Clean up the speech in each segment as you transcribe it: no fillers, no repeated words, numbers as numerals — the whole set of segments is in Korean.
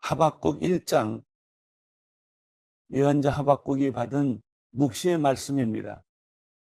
하박국 1장 예언자 하박국이 받은 묵시의 말씀입니다.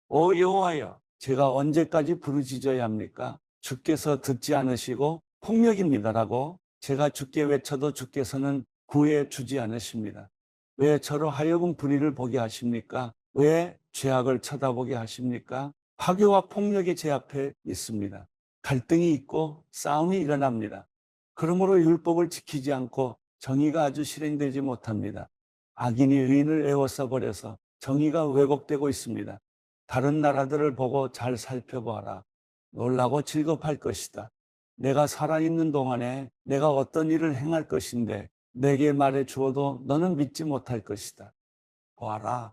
오 여호와여, 제가 언제까지 부르짖어야 합니까? 주께서 듣지 않으시고 폭력입니다라고 제가 주께 외쳐도 주께서는 구해 주지 않으십니다. 왜 저로 하여금 불의를 보게 하십니까? 왜 죄악을 쳐다보게 하십니까? 파괴와 폭력이 제 앞에 있습니다. 갈등이 있고 싸움이 일어납니다. 그러므로 율법을 지키지 않고 정의가 아주 실행되지 못합니다. 악인이 의인을 에워싸 버려서 정의가 왜곡되고 있습니다. 다른 나라들을 보고 잘 살펴보아라. 놀라고 즐겁할 것이다. 내가 살아있는 동안에 내가 어떤 일을 행할 것인데 내게 말해 주어도 너는 믿지 못할 것이다. 보아라.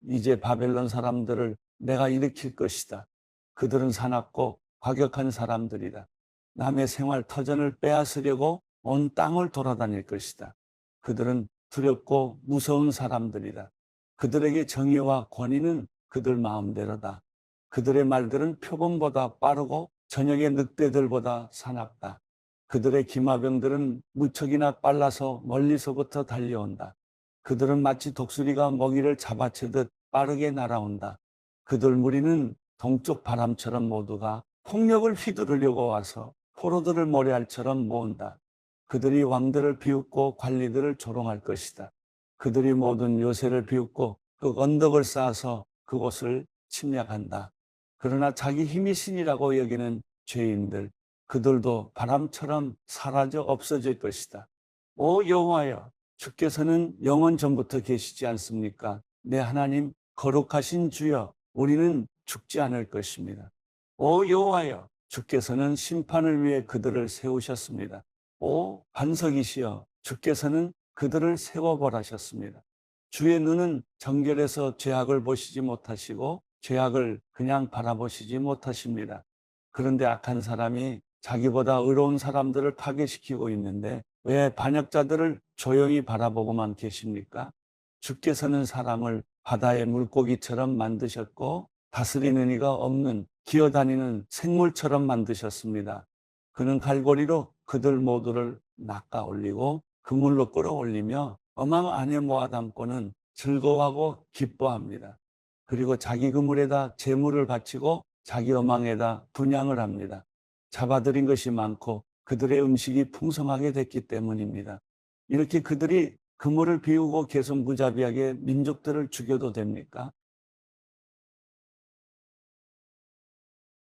이제 바벨론 사람들을 내가 일으킬 것이다. 그들은 사납고 과격한 사람들이다. 남의 생활 터전을 빼앗으려고 온 땅을 돌아다닐 것이다. 그들은 두렵고 무서운 사람들이다. 그들에게 정의와 권위는 그들 마음대로다. 그들의 말들은 표범보다 빠르고 저녁의 늑대들보다 사납다. 그들의 기마병들은 무척이나 빨라서 멀리서부터 달려온다. 그들은 마치 독수리가 먹이를 잡아채듯 빠르게 날아온다. 그들 무리는 동쪽 바람처럼 모두가 폭력을 휘두르려고 와서 포로들을 모래알처럼 모은다. 그들이 왕들을 비웃고 관리들을 조롱할 것이다. 그들이 모든 요새를 비웃고 그 언덕을 쌓아서 그곳을 침략한다. 그러나 자기 힘이 신이라고 여기는 죄인들, 그들도 바람처럼 사라져 없어질 것이다. 오 여호와여, 주께서는 영원 전부터 계시지 않습니까? 내 하나님, 거룩하신 주여, 우리는 죽지 않을 것입니다. 오 여호와여, 주께서는 심판을 위해 그들을 세우셨습니다. 오 반석이시여, 주께서는 그들을 세워버라셨습니다. 주의 눈은 정결해서 죄악을 보시지 못하시고 죄악을 그냥 바라보시지 못하십니다. 그런데 악한 사람이 자기보다 의로운 사람들을 파괴시키고 있는데 왜 반역자들을 조용히 바라보고만 계십니까? 주께서는 사람을 바다의 물고기처럼 만드셨고 다스리는 이가 없는 기어다니는 생물처럼 만드셨습니다. 그는 갈고리로 그들 모두를 낚아 올리고 그물로 끌어올리며 어망 안에 모아담고는 즐거워하고 기뻐합니다. 그리고 자기 그물에다 재물을 바치고 자기 어망에다 분양을 합니다. 잡아들인 것이 많고 그들의 음식이 풍성하게 됐기 때문입니다. 이렇게 그들이 그물을 비우고 계속 무자비하게 민족들을 죽여도 됩니까?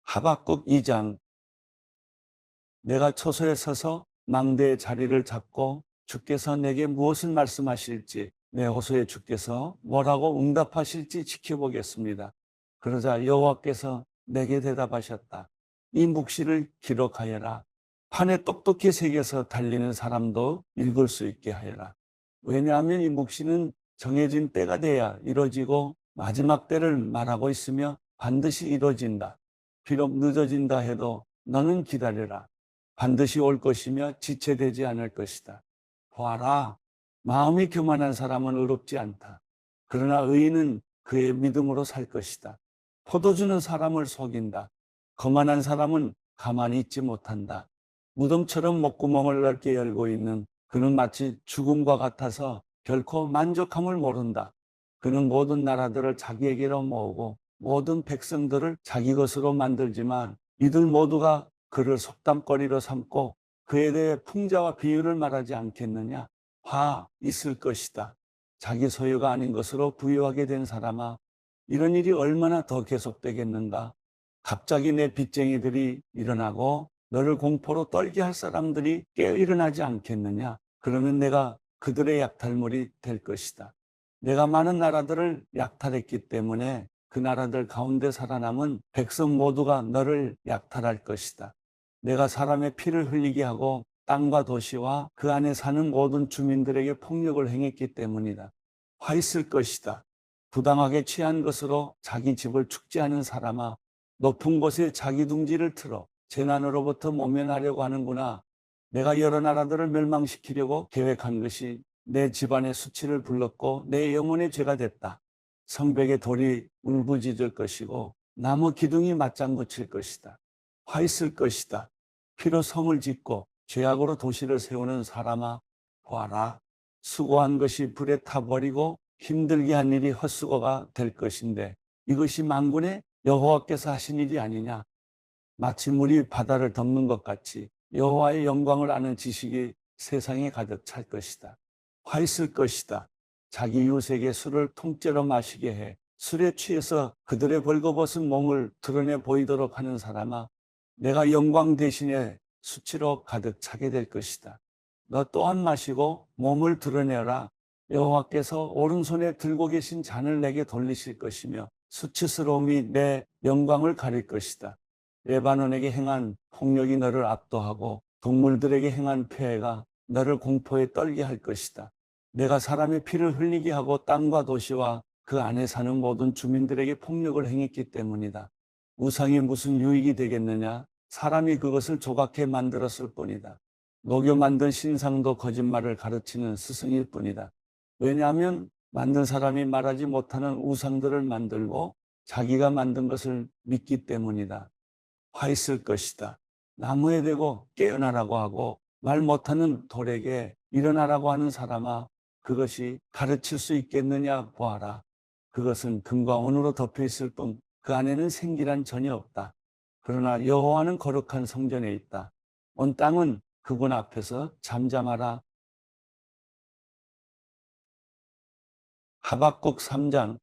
하박국 2장. 내가 초소에 서서 망대의 자리를 잡고 주께서 내게 무엇을 말씀하실지, 내 호소에 주께서 뭐라고 응답하실지 지켜보겠습니다. 그러자 여호와께서 내게 대답하셨다. 이 묵시를 기록하여라. 판에 똑똑히 새겨서 달리는 사람도 읽을 수 있게 하여라. 왜냐하면 이 묵시는 정해진 때가 돼야 이루어지고 마지막 때를 말하고 있으며 반드시 이루어진다. 비록 늦어진다 해도 너는 기다려라. 반드시 올 것이며 지체되지 않을 것이다. 보아라, 마음이 교만한 사람은 의롭지 않다. 그러나 의인은 그의 믿음으로 살 것이다. 포도주는 사람을 속인다. 거만한 사람은 가만히 있지 못한다. 무덤처럼 목구멍을 넓게 열고 있는 그는 마치 죽음과 같아서 결코 만족함을 모른다. 그는 모든 나라들을 자기에게로 모으고 모든 백성들을 자기 것으로 만들지만 이들 모두가 그를 속담거리로 삼고 그에 대해 풍자와 비유를 말하지 않겠느냐? 있을 것이다. 자기 소유가 아닌 것으로 부유하게 된 사람아, 이런 일이 얼마나 더 계속되겠는가? 갑자기 내 빚쟁이들이 일어나고 너를 공포로 떨게 할 사람들이 깨어 일어나지 않겠느냐? 그러면 내가 그들의 약탈물이 될 것이다. 내가 많은 나라들을 약탈했기 때문에 그 나라들 가운데 살아남은 백성 모두가 너를 약탈할 것이다. 내가 사람의 피를 흘리게 하고 땅과 도시와 그 안에 사는 모든 주민들에게 폭력을 행했기 때문이다. 화 있을 것이다. 부당하게 취한 것으로 자기 집을 축제하는 사람아, 높은 곳에 자기 둥지를 틀어 재난으로부터 모면하려고 하는구나. 내가 여러 나라들을 멸망시키려고 계획한 것이 내 집안의 수치를 불렀고 내 영혼의 죄가 됐다. 성벽의 돌이 울부짖을 것이고 나무 기둥이 맞장구 칠 것이다. 화 있을 것이다. 피로 성을 짓고 죄악으로 도시를 세우는 사람아, 보아라. 수고한 것이 불에 타버리고 힘들게 한 일이 헛수고가 될 것인데 이것이 만군의 여호와께서 하신 일이 아니냐. 마치 물이 바다를 덮는 것 같이 여호와의 영광을 아는 지식이 세상에 가득 찰 것이다. 화 있을 것이다. 자기 이웃에게 술을 통째로 마시게 해 술에 취해서 그들의 벌거벗은 몸을 드러내 보이도록 하는 사람아, 내가 영광 대신에 수치로 가득 차게 될 것이다. 너 또한 마시고 몸을 드러내라. 여호와께서 오른손에 들고 계신 잔을 내게 돌리실 것이며 수치스러움이 내 영광을 가릴 것이다. 레바논에게 행한 폭력이 너를 압도하고 동물들에게 행한 폐해가 너를 공포에 떨게 할 것이다. 내가 사람의 피를 흘리게 하고 땅과 도시와 그 안에 사는 모든 주민들에게 폭력을 행했기 때문이다. 우상이 무슨 유익이 되겠느냐? 사람이 그것을 조각해 만들었을 뿐이다. 녹여 만든 신상도 거짓말을 가르치는 스승일 뿐이다. 왜냐하면 만든 사람이 말하지 못하는 우상들을 만들고 자기가 만든 것을 믿기 때문이다. 화 있을 것이다. 나무에 대고 깨어나라고 하고 말 못하는 돌에게 일어나라고 하는 사람아, 그것이 가르칠 수 있겠느냐 보아라. 그것은 금과 은으로 덮여 있을 뿐 그 안에는 생기란 전혀 없다. 그러나 여호와는 거룩한 성전에 있다. 온 땅은 그분 앞에서 잠잠하라. 하박국 3장.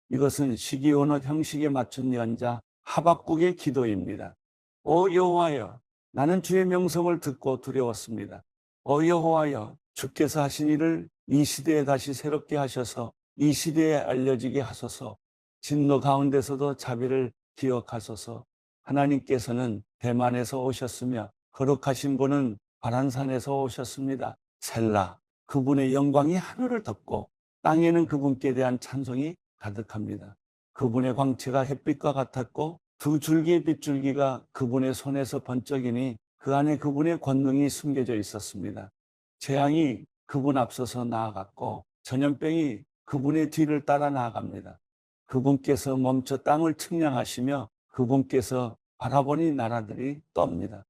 이것은 시기온의 형식에 맞춘 연자 하박국의 기도입니다. 오 여호와여, 나는 주의 명성을 듣고 두려웠습니다. 오 여호와여, 주께서 하신 일을 이 시대에 다시 새롭게 하셔서 이 시대에 알려지게 하소서. 진노 가운데서도 자비를 기억하소서. 하나님께서는 대만에서 오셨으며 거룩하신 분은 바란산에서 오셨습니다. 셀라. 그분의 영광이 하늘을 덮고 땅에는 그분께 대한 찬송이 가득합니다. 그분의 광채가 햇빛과 같았고 두 줄기의 빗줄기가 그분의 손에서 번쩍이니 그 안에 그분의 권능이 숨겨져 있었습니다. 재앙이 그분 앞서서 나아갔고 전염병이 그분의 뒤를 따라 나아갑니다. 그분께서 멈춰 땅을 측량하시며 그분께서 바라보니 나라들이 떱니다.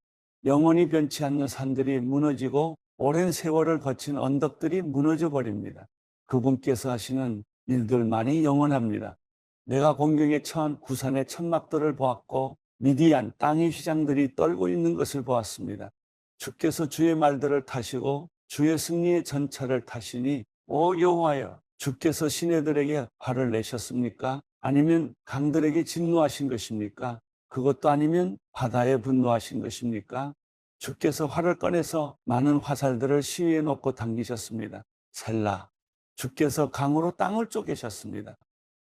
영원히 변치 않는 산들이 무너지고 오랜 세월을 거친 언덕들이 무너져 버립니다. 그분께서 하시는 일들만이 영원합니다. 내가 공경에 처한 구산의 천막들을 보았고 미디안 땅의 휘장들이 떨고 있는 것을 보았습니다. 주께서 주의 말들을 타시고 주의 승리의 전차를 타시니 오 여호와여, 주께서 시내들에게 화를 내셨습니까? 아니면 강들에게 진노하신 것입니까? 그것도 아니면 바다에 분노하신 것입니까? 주께서 활을 꺼내서 많은 화살들을 시위에 놓고 당기셨습니다. 셀라. 주께서 강으로 땅을 쪼개셨습니다.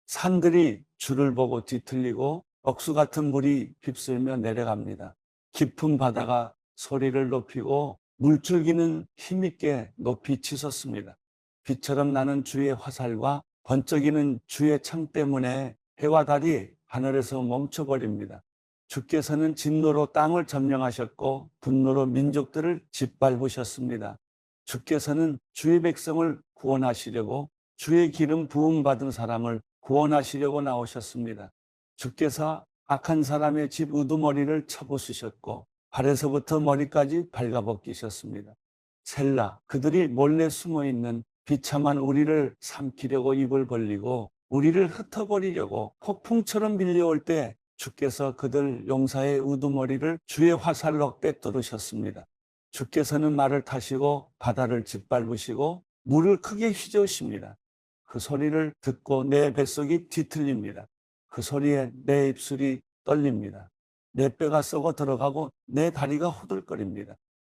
산들이 주를 보고 뒤틀리고 억수 같은 물이 휩쓸며 내려갑니다. 깊은 바다가 소리를 높이고 물줄기는 힘있게 높이 치솟습니다. 빛처럼 나는 주의 화살과 번쩍이는 주의 창 때문에 해와 달이 하늘에서 멈춰버립니다. 주께서는 진노로 땅을 점령하셨고 분노로 민족들을 짓밟으셨습니다. 주께서는 주의 백성을 구원하시려고 주의 기름 부음받은 사람을 구원하시려고 나오셨습니다. 주께서 악한 사람의 집 우두머리를 쳐부수셨고 발에서부터 머리까지 발가벗기셨습니다. 셀라. 그들이 몰래 숨어있는 비참한 우리를 삼키려고 입을 벌리고 우리를 흩어버리려고 폭풍처럼 밀려올 때 주께서 그들 용사의 우두머리를 주의 화살로 꿰뚫으셨습니다. 주께서는 말을 타시고 바다를 짓밟으시고 물을 크게 휘저으십니다. 그 소리를 듣고 내 뱃속이 뒤틀립니다. 그 소리에 내 입술이 떨립니다. 내 뼈가 썩어 들어가고 내 다리가 후들거립니다.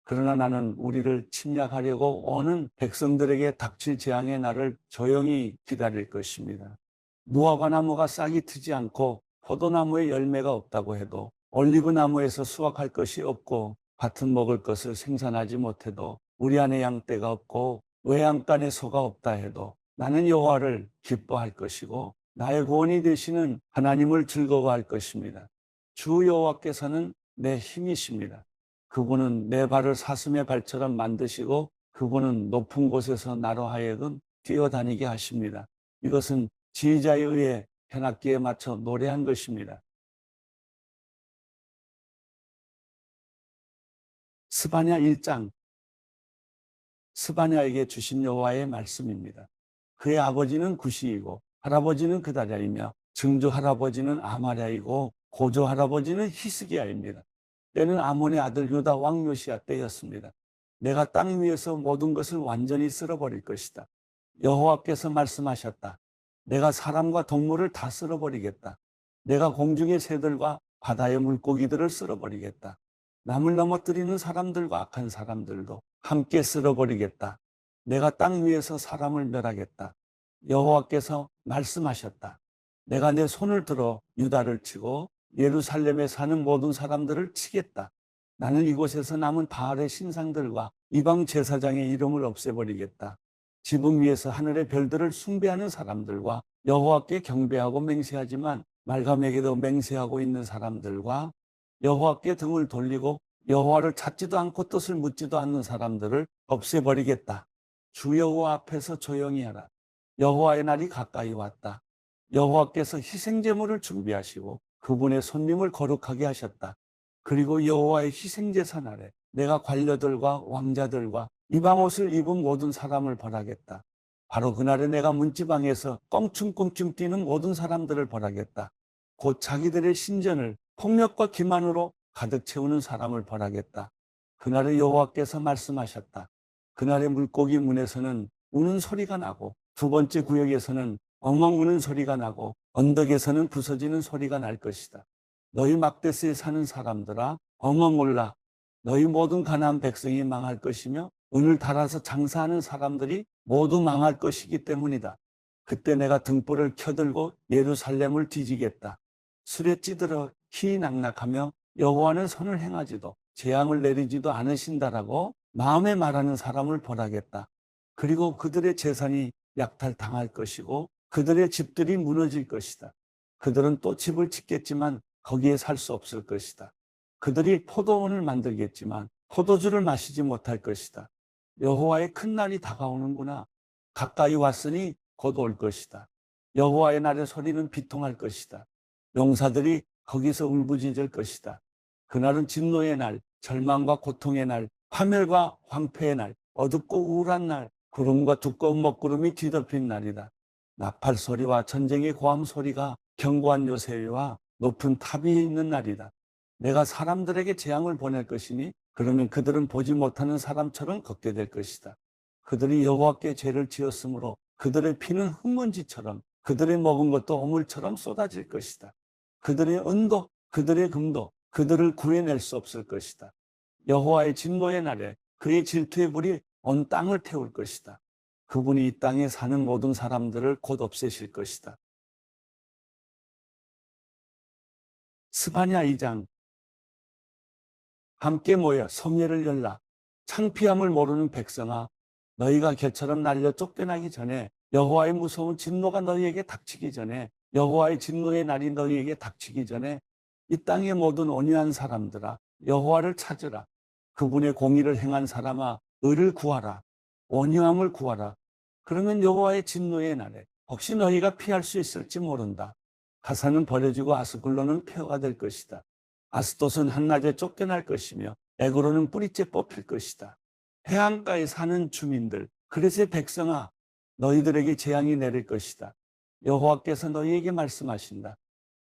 그러나 나는 우리를 침략하려고 오는 백성들에게 닥칠 재앙의 날을 조용히 기다릴 것입니다. 무화과 나무가 싹이 트지 않고 포도나무에 열매가 없다고 해도 올리브 나무에서 수확할 것이 없고 밭은 먹을 것을 생산하지 못해도 우리 안에 양떼가 없고 외양간에 소가 없다 해도 나는 여호와를 기뻐할 것이고 나의 구원이 되시는 하나님을 즐거워할 것입니다. 주 여호와께서는 내 힘이십니다. 그분은 내 발을 사슴의 발처럼 만드시고 그분은 높은 곳에서 나로 하여금 뛰어다니게 하십니다. 이것은 지휘자에 의해 현악기에 맞춰 노래한 것입니다. 스바냐 1장. 스바냐에게 주신 여호와의 말씀입니다. 그의 아버지는 구시이고 할아버지는 그다랴이며 증조 할아버지는 아마랴이고 고조 할아버지는 히스기야입니다. 때는 아몬의 아들 유다 왕 요시야 때였습니다. 내가 땅 위에서 모든 것을 완전히 쓸어버릴 것이다. 여호와께서 말씀하셨다. 내가 사람과 동물을 다 쓸어버리겠다. 내가 공중의 새들과 바다의 물고기들을 쓸어버리겠다. 남을 넘어뜨리는 사람들과 악한 사람들도 함께 쓸어버리겠다. 내가 땅 위에서 사람을 멸하겠다. 여호와께서 말씀하셨다. 내가 내 손을 들어 유다를 치고 예루살렘에 사는 모든 사람들을 치겠다. 나는 이곳에서 남은 바알의 신상들과 이방 제사장의 이름을 없애버리겠다. 지붕 위에서 하늘의 별들을 숭배하는 사람들과 여호와께 경배하고 맹세하지만 말감에게도 맹세하고 있는 사람들과 여호와께 등을 돌리고 여호와를 찾지도 않고 뜻을 묻지도 않는 사람들을 없애버리겠다. 주 여호와 앞에서 조용히 하라. 여호와의 날이 가까이 왔다. 여호와께서 희생제물을 준비하시고 그분의 손님을 거룩하게 하셨다. 그리고 여호와의 희생제사 날에 내가 관료들과 왕자들과 이방 옷을 입은 모든 사람을 벌하겠다. 바로 그날에 내가 문지방에서 껑충껑충 뛰는 모든 사람들을 벌하겠다. 곧 자기들의 신전을 폭력과 기만으로 가득 채우는 사람을 벌하겠다. 그날에 여호와께서 말씀하셨다. 그날의 물고기 문에서는 우는 소리가 나고 두 번째 구역에서는 엉엉 우는 소리가 나고 언덕에서는 부서지는 소리가 날 것이다. 너희 막대스에 사는 사람들아 엉엉 울라. 너희 모든 가나안 백성이 망할 것이며 은을 달아서 장사하는 사람들이 모두 망할 것이기 때문이다. 그때 내가 등불을 켜들고 예루살렘을 뒤지겠다. 술에 찌들어 희낙낙하며 여호와는 선을 행하지도 재앙을 내리지도 않으신다라고 마음에 말하는 사람을 벌하겠다. 그리고 그들의 재산이 약탈당할 것이고 그들의 집들이 무너질 것이다. 그들은 또 집을 짓겠지만 거기에 살 수 없을 것이다. 그들이 포도원을 만들겠지만 포도주를 마시지 못할 것이다. 여호와의 큰 날이 다가오는구나. 가까이 왔으니 곧 올 것이다. 여호와의 날의 소리는 비통할 것이다. 용사들이 거기서 울부짖을 것이다. 그날은 진노의 날, 절망과 고통의 날, 파멸과 황폐의 날, 어둡고 우울한 날, 구름과 두꺼운 먹구름이 뒤덮인 날이다. 나팔 소리와 전쟁의 고함 소리가 견고한 요새와 높은 탑 위에 있는 날이다. 내가 사람들에게 재앙을 보낼 것이니 그러면 그들은 보지 못하는 사람처럼 걷게 될 것이다. 그들이 여호와께 죄를 지었으므로 그들의 피는 흙먼지처럼 그들의 먹은 것도 오물처럼 쏟아질 것이다. 그들의 은도 그들의 금도 그들을 구해낼 수 없을 것이다. 여호와의 진노의 날에 그의 질투의 불이 온 땅을 태울 것이다. 그분이 이 땅에 사는 모든 사람들을 곧 없애실 것이다. 스바냐 2장. 함께 모여 성회를 열라. 창피함을 모르는 백성아, 너희가 개처럼 날려 쫓겨나기 전에, 여호와의 무서운 진노가 너희에게 닥치기 전에, 여호와의 진노의 날이 너희에게 닥치기 전에 이 땅의 모든 온유한 사람들아 여호와를 찾으라. 그분의 공의를 행한 사람아 의를 구하라. 온유함을 구하라. 그러면 여호와의 진노의 날에 혹시 너희가 피할 수 있을지 모른다. 가사는 버려지고 아스글론은 폐허가 될 것이다. 아스돗은 한낮에 쫓겨날 것이며 에그로는 뿌리째 뽑힐 것이다. 해안가에 사는 주민들, 그레스의 백성아, 너희들에게 재앙이 내릴 것이다. 여호와께서 너희에게 말씀하신다.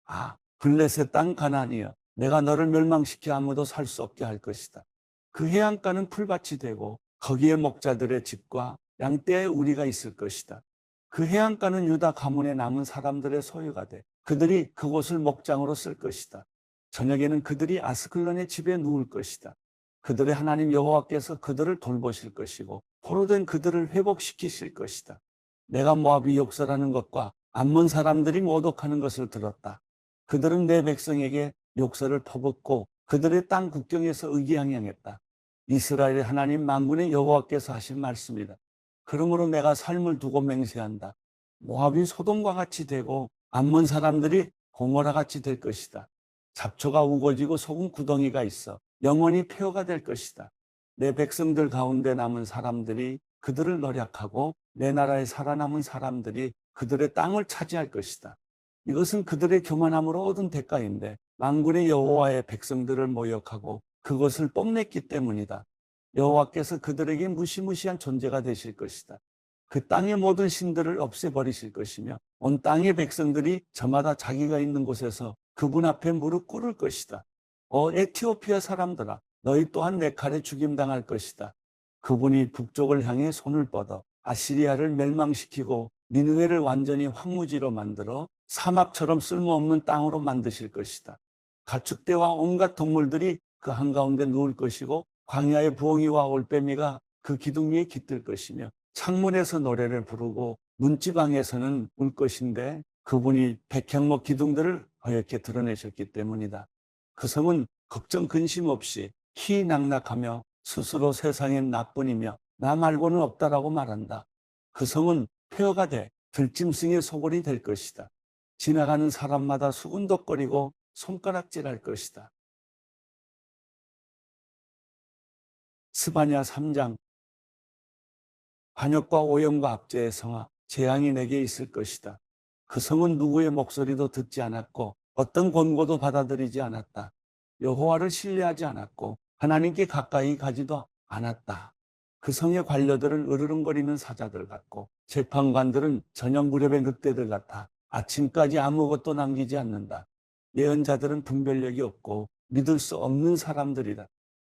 아, 블레셋 땅 가나안이여, 내가 너를 멸망시켜 아무도 살 수 없게 할 것이다. 그 해안가는 풀밭이 되고 거기에 목자들의 집과 양떼의 우리가 있을 것이다. 그 해안가는 유다 가문에 남은 사람들의 소유가 돼 그들이 그곳을 목장으로 쓸 것이다. 저녁에는 그들이 아스클론의 집에 누울 것이다. 그들의 하나님 여호와께서 그들을 돌보실 것이고 포로된 그들을 회복시키실 것이다. 내가 모압이 욕설하는 것과 암몬 사람들이 모독하는 것을 들었다. 그들은 내 백성에게 욕설을 퍼붓고 그들의 땅 국경에서 의기양양했다. 이스라엘의 하나님 만군의 여호와께서 하신 말씀이다. 그러므로 내가 삶을 두고 맹세한다. 모압이 소돔과 같이 되고 암몬 사람들이 고모라 같이 될 것이다. 잡초가 우거지고 속은 구덩이가 있어 영원히 폐허가 될 것이다. 내 백성들 가운데 남은 사람들이 그들을 노략하고 내 나라에 살아남은 사람들이 그들의 땅을 차지할 것이다. 이것은 그들의 교만함으로 얻은 대가인데 만군의 여호와의 백성들을 모욕하고 그것을 뽐냈기 때문이다. 여호와께서 그들에게 무시무시한 존재가 되실 것이다. 그 땅의 모든 신들을 없애버리실 것이며 온 땅의 백성들이 저마다 자기가 있는 곳에서 그분 앞에 무릎 꿇을 것이다. 에티오피아 사람들아, 너희 또한 내 칼에 죽임당할 것이다. 그분이 북쪽을 향해 손을 뻗어 아시리아를 멸망시키고 니느웨를 완전히 황무지로 만들어 사막처럼 쓸모없는 땅으로 만드실 것이다. 가축대와 온갖 동물들이 그 한가운데 누울 것이고 광야의 부엉이와 올빼미가 그 기둥 위에 깃들 것이며 창문에서 노래를 부르고 문지방에서는 울 것인데 그분이 백향목 기둥들을 허옇게 드러내셨기 때문이다. 그 성은 걱정 근심 없이 희낙낙하며 스스로 세상엔 나뿐이며 나 말고는 없다라고 말한다. 그 성은 폐허가 돼 들짐승의 소굴이 될 것이다. 지나가는 사람마다 수군덕거리고 손가락질할 것이다. 스바냐 3장. 반역과 오염과 압제의 성아, 재앙이 내게 있을 것이다. 그 성은 누구의 목소리도 듣지 않았고 어떤 권고도 받아들이지 않았다. 여호와를 신뢰하지 않았고 하나님께 가까이 가지도 않았다. 그 성의 관료들은 으르렁거리는 사자들 같고 재판관들은 저녁 무렵의 늑대들 같아 아침까지 아무것도 남기지 않는다. 예언자들은 분별력이 없고 믿을 수 없는 사람들이다.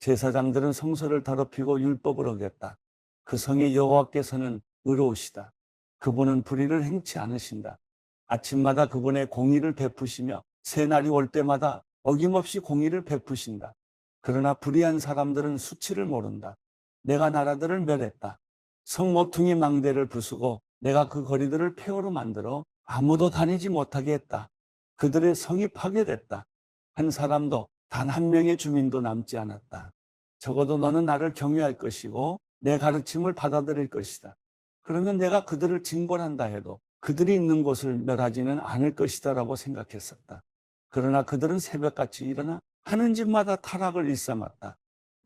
제사장들은 성소를 더럽히고 율법을 어겼다. 그 성의 여호와께서는 의로우시다. 그분은 불의를 행치 않으신다. 아침마다 그분의 공의를 베푸시며 새날이 올 때마다 어김없이 공의를 베푸신다. 그러나 불의한 사람들은 수치를 모른다. 내가 나라들을 멸했다. 성 모퉁이 망대를 부수고 내가 그 거리들을 폐허로 만들어 아무도 다니지 못하게 했다. 그들의 성이 파괴됐다. 한 사람도 단 한 명의 주민도 남지 않았다. 적어도 너는 나를 경외할 것이고 내 가르침을 받아들일 것이다. 그러면 내가 그들을 징벌한다 해도 그들이 있는 곳을 멸하지는 않을 것이다 라고 생각했었다. 그러나 그들은 새벽같이 일어나 하는 집마다 타락을 일삼았다.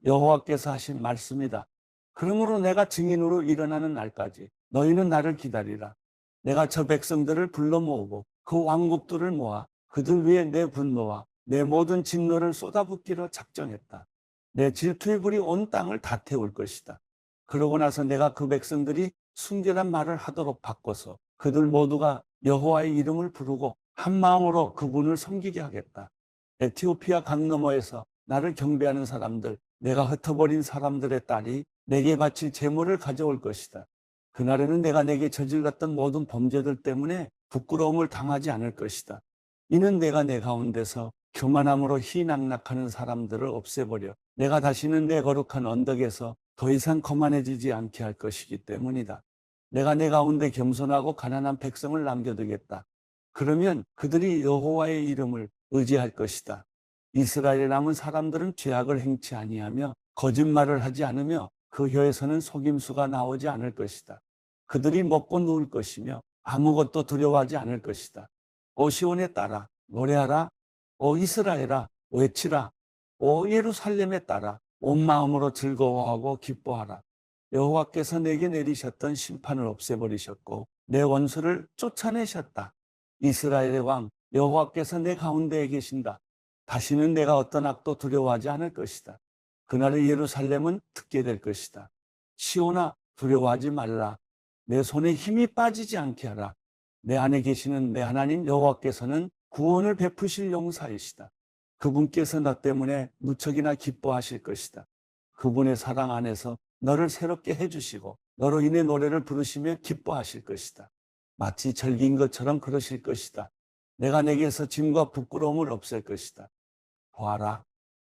여호와께서 하신 말씀이다. 그러므로 내가 증인으로 일어나는 날까지 너희는 나를 기다리라. 내가 저 백성들을 불러 모으고 그 왕국들을 모아 그들 위에 내 분노와 내 모든 진노를 쏟아붓기로 작정했다. 내 질투의 불이 온 땅을 다 태울 것이다. 그러고 나서 내가 그 백성들이 순결한 말을 하도록 바꿔서 그들 모두가 여호와의 이름을 부르고 한 마음으로 그분을 섬기게 하겠다. 에티오피아 강 너머에서 나를 경배하는 사람들, 내가 흩어버린 사람들의 딸이 내게 바칠 제물을 가져올 것이다. 그날에는 내가 내게 저질렀던 모든 범죄들 때문에 부끄러움을 당하지 않을 것이다. 이는 내가 내 가운데서 교만함으로 희낙낙하는 사람들을 없애버려 내가 다시는 내 거룩한 언덕에서 더 이상 거만해지지 않게 할 것이기 때문이다. 내가 내 가운데 겸손하고 가난한 백성을 남겨두겠다. 그러면 그들이 여호와의 이름을 의지할 것이다. 이스라엘에 남은 사람들은 죄악을 행치 아니하며 거짓말을 하지 않으며 그 혀에서는 속임수가 나오지 않을 것이다. 그들이 먹고 누울 것이며 아무것도 두려워하지 않을 것이다. 오 시온에 따라 노래하라. 오 이스라엘아 외치라. 오 예루살렘에 따라 온 마음으로 즐거워하고 기뻐하라. 여호와께서 내게 내리셨던 심판을 없애버리셨고 내 원수를 쫓아내셨다. 이스라엘의 왕 여호와께서 내 가운데에 계신다. 다시는 내가 어떤 악도 두려워하지 않을 것이다. 그날의 예루살렘은 듣게 될 것이다. 시온아 두려워하지 말라. 내 손에 힘이 빠지지 않게 하라. 내 안에 계시는 내 하나님 여호와께서는 구원을 베푸실 용사이시다. 그분께서 너 때문에 무척이나 기뻐하실 것이다. 그분의 사랑 안에서 너를 새롭게 해주시고 너로 인해 노래를 부르시며 기뻐하실 것이다. 마치 절기인 것처럼 그러실 것이다. 내가 내게서 짐과 부끄러움을 없앨 것이다. 보아라.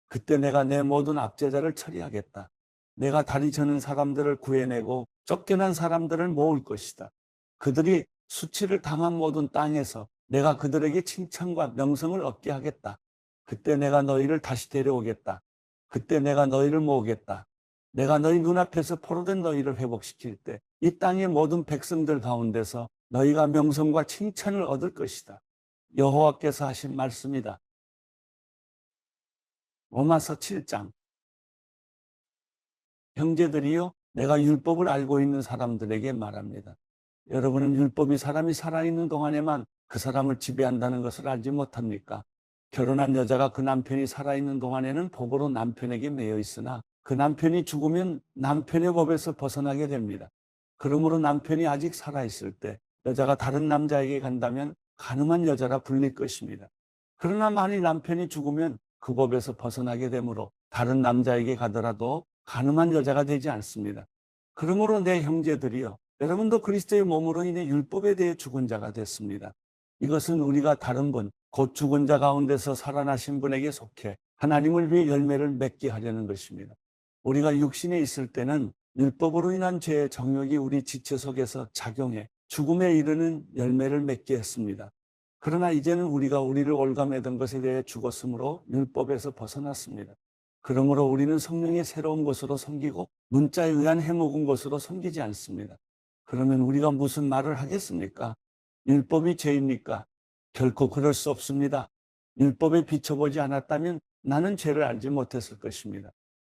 그때 내가 내 모든 압제자를 처리하겠다. 내가 다리 저는 사람들을 구해내고 쫓겨난 사람들을 모을 것이다. 그들이 수치를 당한 모든 땅에서 내가 그들에게 칭찬과 명성을 얻게 하겠다. 그때 내가 너희를 다시 데려오겠다. 그때 내가 너희를 모으겠다. 내가 너희 눈앞에서 포로된 너희를 회복시킬 때 이 땅의 모든 백성들 가운데서 너희가 명성과 칭찬을 얻을 것이다. 여호와께서 하신 말씀이다. 로마서 7장. 형제들이요, 내가 율법을 알고 있는 사람들에게 말합니다. 여러분은 율법이 사람이 살아있는 동안에만 그 사람을 지배한다는 것을 알지 못합니까? 결혼한 여자가 그 남편이 살아있는 동안에는 복으로 남편에게 매여 있으나 그 남편이 죽으면 남편의 법에서 벗어나게 됩니다. 그러므로 남편이 아직 살아있을 때 여자가 다른 남자에게 간다면 간음한 여자라 불릴 것입니다. 그러나 만일 남편이 죽으면 그 법에서 벗어나게 되므로 다른 남자에게 가더라도 간음한 여자가 되지 않습니다. 그러므로 내 형제들이여, 여러분도 그리스도의 몸으로 인해 율법에 대해 죽은 자가 됐습니다. 이것은 우리가 다른 분, 곧 죽은 자 가운데서 살아나신 분에게 속해 하나님을 위해 열매를 맺게 하려는 것입니다. 우리가 육신에 있을 때는 율법으로 인한 죄의 정욕이 우리 지체 속에서 작용해 죽음에 이르는 열매를 맺게 했습니다. 그러나 이제는 우리가 우리를 올가매던 것에 대해 죽었으므로 율법에서 벗어났습니다. 그러므로 우리는 성령의 새로운 것으로 섬기고 문자에 의한 해먹은 것으로 섬기지 않습니다. 그러면 우리가 무슨 말을 하겠습니까? 율법이 죄입니까? 결코 그럴 수 없습니다. 율법에 비춰보지 않았다면 나는 죄를 알지 못했을 것입니다.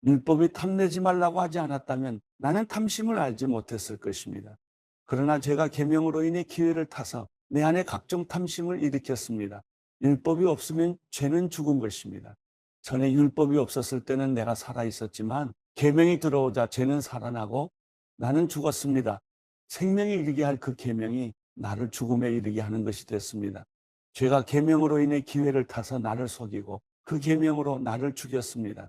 율법이 탐내지 말라고 하지 않았다면 나는 탐심을 알지 못했을 것입니다. 그러나 제가 계명으로 인해 기회를 타서 내 안에 각종 탐심을 일으켰습니다. 율법이 없으면 죄는 죽은 것입니다. 전에 율법이 없었을 때는 내가 살아 있었지만 계명이 들어오자 죄는 살아나고 나는 죽었습니다. 생명에 이르게 할 그 계명이 나를 죽음에 이르게 하는 것이 됐습니다. 죄가 계명으로 인해 기회를 타서 나를 속이고 그 계명으로 나를 죽였습니다.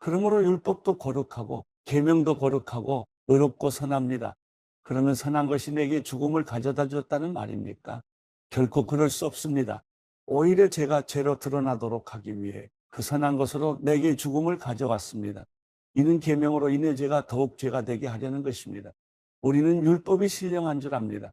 그러므로 율법도 거룩하고 계명도 거룩하고 의롭고 선합니다. 그러면 선한 것이 내게 죽음을 가져다 줬다는 말입니까? 결코 그럴 수 없습니다. 오히려 제가 죄로 드러나도록 하기 위해 그 선한 것으로 내게 죽음을 가져왔습니다. 이는 계명으로 인해 제가 더욱 죄가 되게 하려는 것입니다. 우리는 율법이 신령한 줄 압니다.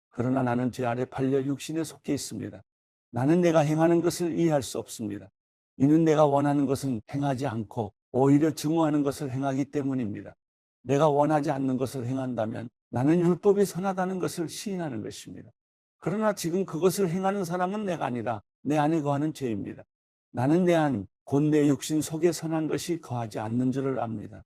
그러나 나는 죄 아래 팔려 육신에 속해 있습니다. 나는 내가 행하는 것을 이해할 수 없습니다. 이는 내가 원하는 것은 행하지 않고 오히려 증오하는 것을 행하기 때문입니다. 내가 원하지 않는 것을 행한다면 나는 율법이 선하다는 것을 시인하는 것입니다. 그러나 지금 그것을 행하는 사람은 내가 아니라 내 안에 거하는 죄입니다. 나는 내 안, 곧 내 육신 속에 선한 것이 거하지 않는 줄을 압니다.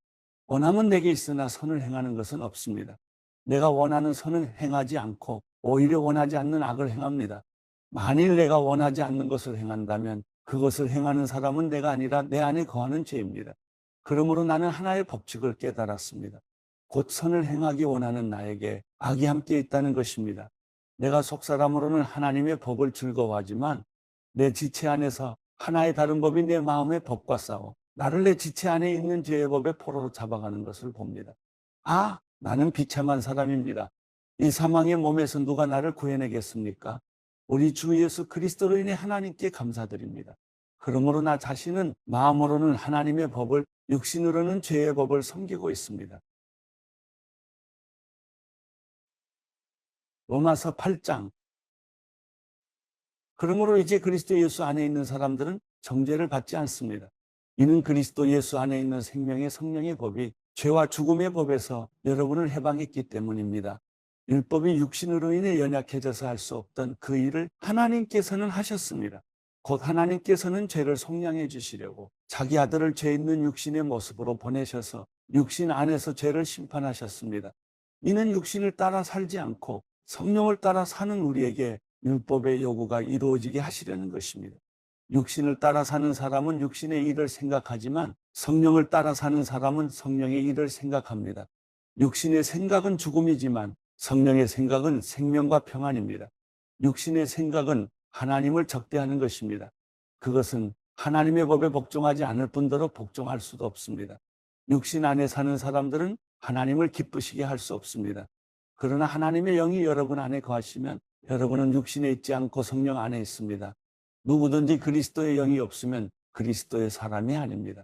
원함은 내게 있으나 선을 행하는 것은 없습니다. 내가 원하는 선은 행하지 않고 오히려 원하지 않는 악을 행합니다. 만일 내가 원하지 않는 것을 행한다면 그것을 행하는 사람은 내가 아니라 내 안에 거하는 죄입니다. 그러므로 나는 하나의 법칙을 깨달았습니다. 곧 선을 행하기 원하는 나에게 악이 함께 있다는 것입니다. 내가 속사람으로는 하나님의 법을 즐거워하지만 내 지체 안에서 하나의 다른 법이 내 마음의 법과 싸워 나를 내 지체 안에 있는 죄의 법의 포로로 잡아가는 것을 봅니다. 아, 나는 비참한 사람입니다. 이 사망의 몸에서 누가 나를 구해내겠습니까? 우리 주 예수 그리스도로 인해 하나님께 감사드립니다. 그러므로 나 자신은 마음으로는 하나님의 법을, 육신으로는 죄의 법을 섬기고 있습니다. 로마서 8장. 그러므로 이제 그리스도 예수 안에 있는 사람들은 정죄를 받지 않습니다. 이는 그리스도 예수 안에 있는 생명의 성령의 법이 죄와 죽음의 법에서 여러분을 해방했기 때문입니다. 율법이 육신으로 인해 연약해져서 할 수 없던 그 일을 하나님께서는 하셨습니다. 곧 하나님께서는 죄를 속량해 주시려고 자기 아들을 죄 있는 육신의 모습으로 보내셔서 육신 안에서 죄를 심판하셨습니다. 이는 육신을 따라 살지 않고 성령을 따라 사는 우리에게 율법의 요구가 이루어지게 하시려는 것입니다. 육신을 따라 사는 사람은 육신의 일을 생각하지만 성령을 따라 사는 사람은 성령의 일을 생각합니다. 육신의 생각은 죽음이지만 성령의 생각은 생명과 평안입니다. 육신의 생각은 하나님을 적대하는 것입니다. 그것은 하나님의 법에 복종하지 않을 뿐더러 복종할 수도 없습니다. 육신 안에 사는 사람들은 하나님을 기쁘시게 할 수 없습니다. 그러나 하나님의 영이 여러분 안에 거하시면 여러분은 육신에 있지 않고 성령 안에 있습니다. 누구든지 그리스도의 영이 없으면 그리스도의 사람이 아닙니다.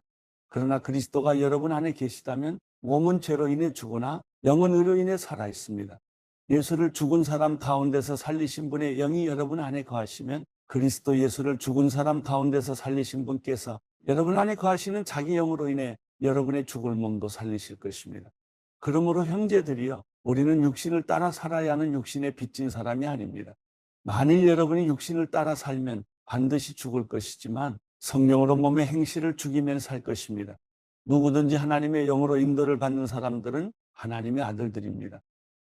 그러나 그리스도가 여러분 안에 계시다면 몸은 죄로 인해 죽으나 영은 의로 인해 살아 있습니다. 예수를 죽은 사람 가운데서 살리신 분의 영이 여러분 안에 거하시면 그리스도 예수를 죽은 사람 가운데서 살리신 분께서 여러분 안에 거하시는 자기 영으로 인해 여러분의 죽을 몸도 살리실 것입니다. 그러므로 형제들이여, 우리는 육신을 따라 살아야 하는 육신에 빚진 사람이 아닙니다. 만일 여러분이 육신을 따라 살면 반드시 죽을 것이지만 성령으로 몸의 행실을 죽이면 살 것입니다. 누구든지 하나님의 영으로 인도를 받는 사람들은 하나님의 아들들입니다.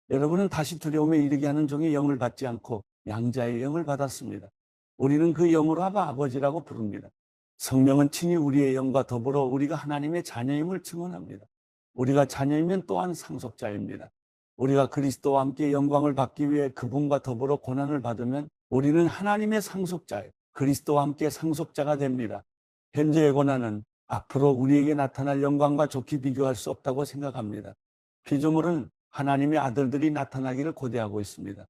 여러분은 다시 두려움에 이르게 하는 종의 영을 받지 않고 양자의 영을 받았습니다. 우리는 그 영으로 아버지라고 부릅니다. 성령은 친히 우리의 영과 더불어 우리가 하나님의 자녀임을 증언합니다. 우리가 자녀이면 또한 상속자입니다. 우리가 그리스도와 함께 영광을 받기 위해 그분과 더불어 고난을 받으면 우리는 하나님의 상속자예요. 그리스도와 함께 상속자가 됩니다. 현재의 고난은 앞으로 우리에게 나타날 영광과 좋게 비교할 수 없다고 생각합니다. 피조물은 하나님의 아들들이 나타나기를 고대하고 있습니다.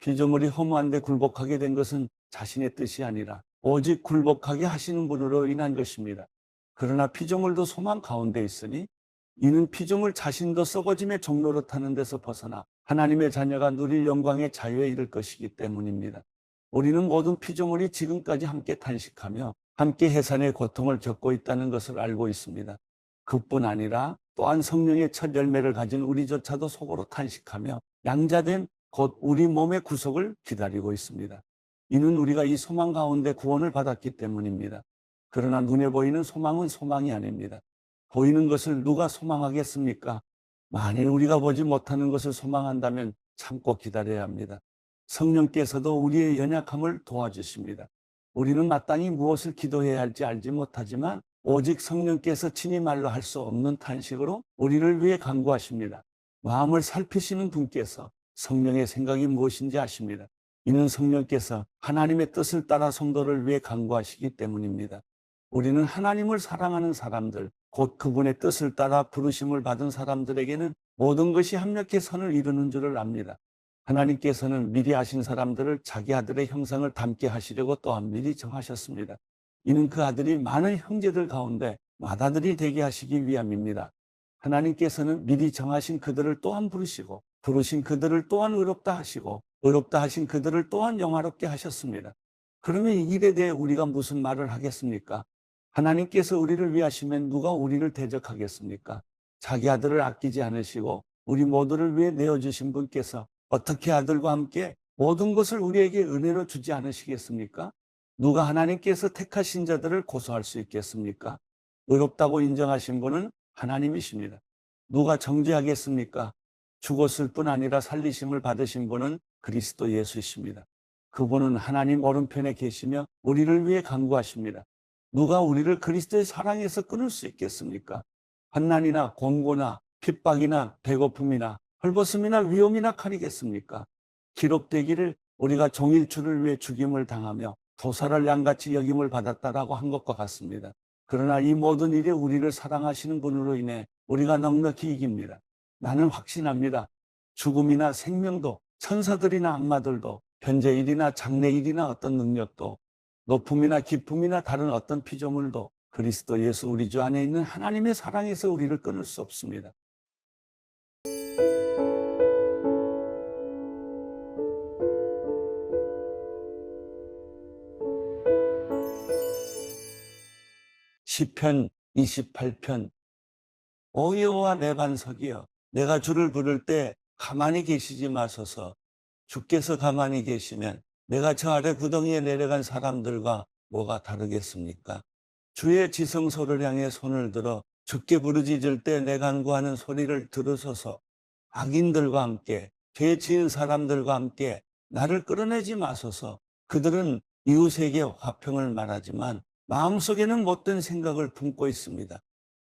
피조물이 허무한데 굴복하게 된 것은 자신의 뜻이 아니라 오직 굴복하게 하시는 분으로 인한 것입니다. 그러나 피조물도 소망 가운데 있으니 이는 피조물 자신도 썩어짐의 종로로 타는 데서 벗어나 하나님의 자녀가 누릴 영광의 자유에 이를 것이기 때문입니다. 우리는 모든 피조물이 지금까지 함께 탄식하며 함께 해산의 고통을 겪고 있다는 것을 알고 있습니다. 그뿐 아니라 또한 성령의 첫 열매를 가진 우리조차도 속으로 탄식하며 양자된 곧 우리 몸의 구속을 기다리고 있습니다. 이는 우리가 이 소망 가운데 구원을 받았기 때문입니다. 그러나 눈에 보이는 소망은 소망이 아닙니다. 보이는 것을 누가 소망하겠습니까? 만일 우리가 보지 못하는 것을 소망한다면 참고 기다려야 합니다. 성령께서도 우리의 연약함을 도와주십니다. 우리는 마땅히 무엇을 기도해야 할지 알지 못하지만 오직 성령께서 친히 말로 할 수 없는 탄식으로 우리를 위해 간구하십니다. 마음을 살피시는 분께서 성령의 생각이 무엇인지 아십니다. 이는 성령께서 하나님의 뜻을 따라 성도를 위해 간구하시기 때문입니다. 우리는 하나님을 사랑하는 사람들, 곧 그분의 뜻을 따라 부르심을 받은 사람들에게는 모든 것이 합력해 선을 이루는 줄을 압니다. 하나님께서는 미리 아신 사람들을 자기 아들의 형상을 닮게 하시려고 또한 미리 정하셨습니다. 이는 그 아들이 많은 형제들 가운데 맏아들이 되게 하시기 위함입니다. 하나님께서는 미리 정하신 그들을 또한 부르시고 부르신 그들을 또한 의롭다 하시고 의롭다 하신 그들을 또한 영화롭게 하셨습니다. 그러면 이 일에 대해 우리가 무슨 말을 하겠습니까? 하나님께서 우리를 위하시면 누가 우리를 대적하겠습니까? 자기 아들을 아끼지 않으시고 우리 모두를 위해 내어주신 분께서 어떻게 아들과 함께 모든 것을 우리에게 은혜로 주지 않으시겠습니까? 누가 하나님께서 택하신 자들을 고소할 수 있겠습니까? 의롭다고 인정하신 분은 하나님이십니다. 누가 정죄하겠습니까? 죽었을 뿐 아니라 살리심을 받으신 분은 그리스도 예수이십니다. 그분은 하나님 오른편에 계시며 우리를 위해 간구하십니다. 누가 우리를 그리스도의 사랑에서 끊을 수 있겠습니까? 환난이나 공고나 핍박이나 배고픔이나 헐벗음이나 위험이나 칼이겠습니까? 기록되기를 우리가 종일주를 위해 죽임을 당하며 도살을 양같이 여김을 받았다라고 한 것과 같습니다. 그러나 이 모든 일에 우리를 사랑하시는 분으로 인해 우리가 넉넉히 이깁니다. 나는 확신합니다. 죽음이나 생명도 천사들이나 악마들도 현재일이나 장래일이나 어떤 능력도 높음이나 깊음이나 다른 어떤 피조물도 그리스도 예수 우리 주 안에 있는 하나님의 사랑에서 우리를 끊을 수 없습니다. 시편 28편. 오 여호와 내 반석이여, 내가 주를 부를 때 가만히 계시지 마소서. 주께서 가만히 계시면 내가 저 아래 구덩이에 내려간 사람들과 뭐가 다르겠습니까? 주의 지성소를 향해 손을 들어 주께 부르짖을 때 내 간구하는 소리를 들으소서. 악인들과 함께 죄 지은 사람들과 함께 나를 끌어내지 마소서. 그들은 이웃에게 화평을 말하지만 마음속에는 못된 생각을 품고 있습니다.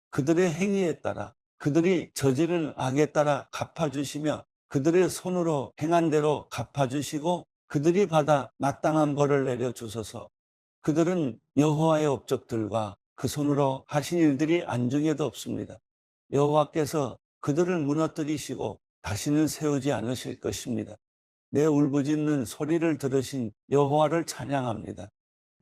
그들의 행위에 따라 그들이 저지른 악에 따라 갚아주시며 그들의 손으로 행한 대로 갚아주시고 그들이 받아 마땅한 벌을 내려주소서. 그들은 여호와의 업적들과 그 손으로 하신 일들이 안중에도 없습니다. 여호와께서 그들을 무너뜨리시고 다시는 세우지 않으실 것입니다. 내 울부짖는 소리를 들으신 여호와를 찬양합니다.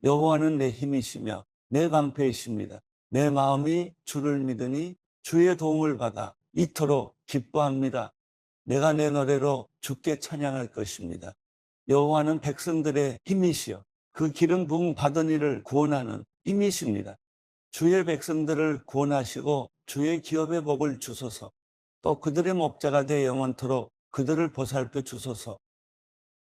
여호와는 내 힘이시며 내 방패이십니다. 내 마음이 주를 믿으니 주의 도움을 받아 이토록 기뻐합니다. 내가 내 노래로 주께 찬양할 것입니다. 여호와는 백성들의 힘이시여 그 기름 부음 받은 이를 구원하는 힘이십니다. 주의 백성들을 구원하시고 주의 기업의 복을 주소서. 또 그들의 목자가 되 영원토록 그들을 보살펴 주소서.